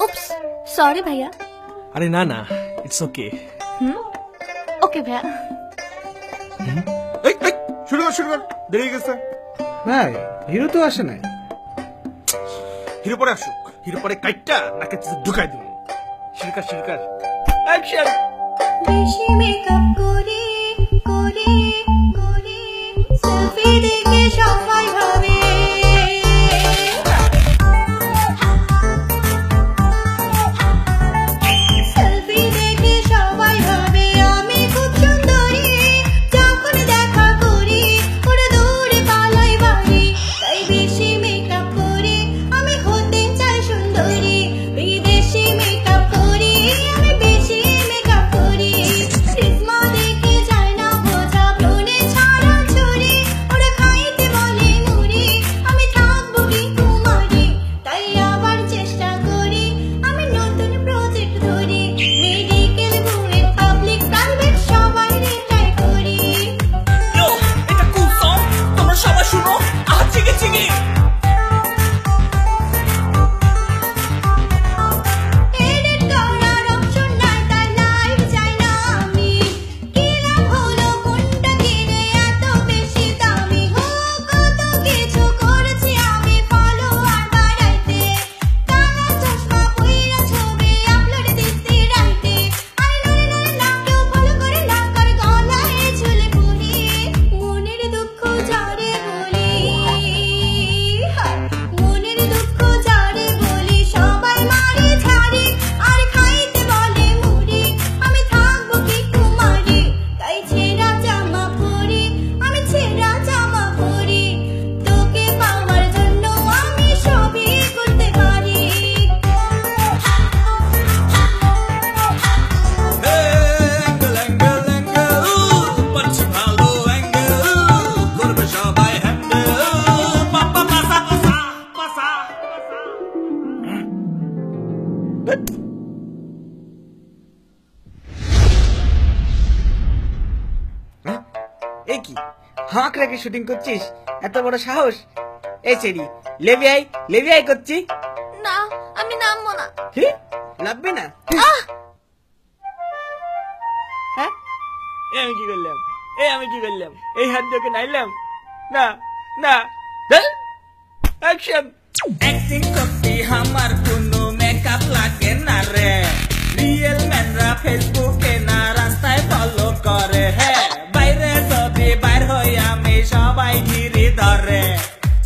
Oops, sorry भैया। अरे ना ना, it's okay. Okay भैया। শুরু কর দেরি হয়ে গেছে ভাই হিরো তো আসে নাই। হিরো পরে আসুক, হিরো পরে কাইটটা নাকে ঢুকাই দিব। শিরকার অ্যাকশন। বেশি মেকআপ করে সেলফি দেখে সবাই ভাবে সেলফি দেখে সবাই ভাবে আমি খুব সুন্দরী। যখন দেখা করি ওরা দৌড়ে পালাই বাড়ি। তাই বেশি মেকআপ করি, আমি হতে চাই সুন্দরী। বিদেশি মেকআপ করি, আমি বেশি মেকআপ করি। সিনেমা দেখে যায় না বোঝা, ফোনে ছাড়া ছুরি। ওরা খাইতে বলে মুড়ি, আমি থাকবো কি কুমারী। তাই আবার চেষ্টা করি, আমি নতুন প্রজেক্ট ধরি। মেডিকেল বুয়েট পাবলিক প্রাইভেট সবাই ট্রাই করি। এটা কুল সং, তোমরা সবাই শুনো। চিকি এডিট করার অপশন নাই, তাই লাইভ চাই না আমি। কি লাভ হলো কোনটা কিনে এত বেশি দামি? কত কিছু করেছি আমি ফলোয়ার বাড়াইতে। কানা চশমা পইরা ছবি আপলোড দিতে রাইতে। আরে না কেউ ফলো করে না, কার গলায় ঝুলে বলি। মনের দুঃখ যারে বলি, মনের দুঃখ যারে বলি। সবাই মারি ঝাড়ি আর খাইতে বলে মুড়ি। আমি থাকবো কি কুমারী, তাই ছেঁড়া জামা পরি, আমি ছেঁড়া জামা পরি। তোকে পাওয়ার জন্য আমি সবই করতে পারি। পাচ্ছি ভালো অ্যাঙ্গেল, করবে সবাই হ্যান্ডেল। পাপা পাসা এ কি হাঁক রেখে শুটিং করছিস? এত বড় সাহস! এই চেরি লেবি আই করছি। না, আমি নামবো না। কি লাগবে না? হ্যাঁ আমি কি করলাম? এই হাত দিয়ে ওকে নাইলাম না। অ্যাকশন। অ্যাক্টিং করতে আমার কোনো মেকআপ লাগে না রে। রিয়েল ম্যানরা ফেসবুকে না রাস্তায় ফলো করে। হ্যাঁ, বাইরে যদি বাইর হই আমি সবাই ঘিরে ধরে।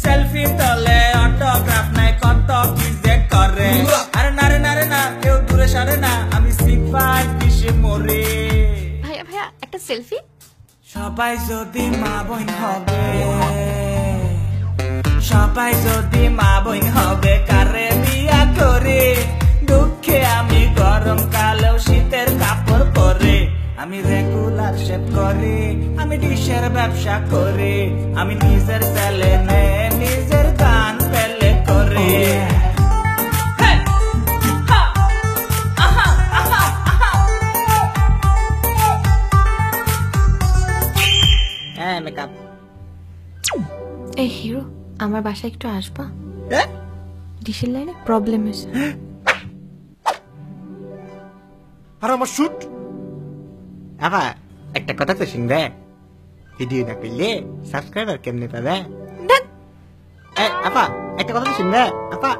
সেলফি তোলে অটোগ্রাফ নাই কত কি যে করে। আরে না রে না, কেউ দূরে সরে না, আমি সিপাই কিসে মরে। ভাইয়া একটা সেলফি। সবাই যদি মা বোন হবে, সবাই যদি মা বোন হবে, কারে বিয়া করে। দুঃখে আমি গরম কালেও শীতের কাপড় পরে। আমি রেগুলার শেভ করি, আমি ডিশের ব্যবসা করি। আমি নিজের চ্যানেলে নিজের গান পেলে করি। হ্যাঁ মেকআপ। এই হিরো, আমার বাসায় একটু আসবা? ডিশের লাইনে প্রবলেম হয়েছে। আর আমার শুট। আপা একটা কথা তো শুনবে? ভিডিও না করলে সাবস্ক্রাইবার কেমনে পাবে? আপা একটা কথা তো শুনবে? আপা